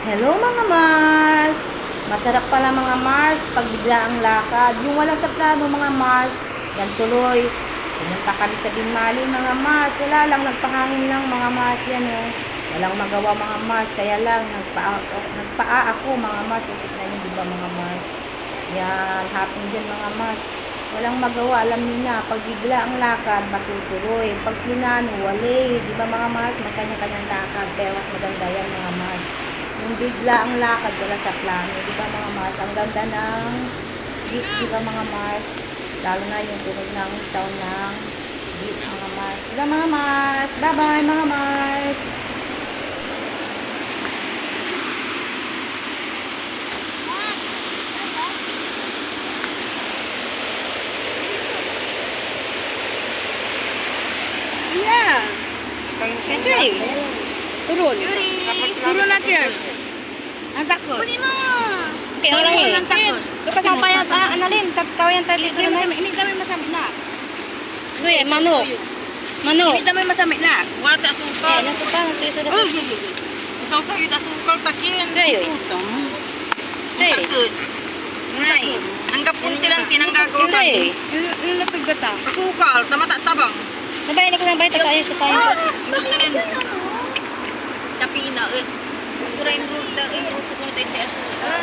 Hello mga Mars! Masarap pala mga Mars pag bigla ang lakad. Yung wala sa plano mga Mars, yan tuloy. Pumunta kami sa Binmali mga Mars. Wala lang, nagpahangin lang mga Mars yan oh. Walang magawa mga Mars, kaya lang nagpaa ako mga Mars. Ukit na yun, di ba mga Mars? Yan, hapon dyan mga Mars. Walang magawa, alam niyo na, pag bigla ang lakad, matutuloy. Pag plinano, wali. Di ba mga Mars, magkanya-kanyang lakad. Kaya mas maganda yan mga Mars. Yung bigla ang lakad, wala sa plano. Di ba mga Mars? Ang ganda ng beach, di ba mga Mars? Lalo na yung tunog ng sound ng beach mga Mars. Di ba mga Mars? Bye-bye mga Mars! Yeah. Ito eh. Turun. Turun natin. Ang sakot. Kunin mo. Okay, wala Turun eh. ang sakot. Lukas ang payat, analin, kawayan tayo dito na. Ini kami masami na. Ito eh, manok. Manok. Ini kami masami na. Wala ta sukal. Eh, nasa pa, nasa na. Isaw sa yuta sukal takin. Gayo. Ang sakit. Ngay. Ang kapunti lang tinanggagawa ka. Hindi. Yung natagata. Sukal, tamata tabang. Sabay na ko sabay tayo sa tayo. Tapina. Kuray ruta, ruto ko na tayo sa asukal.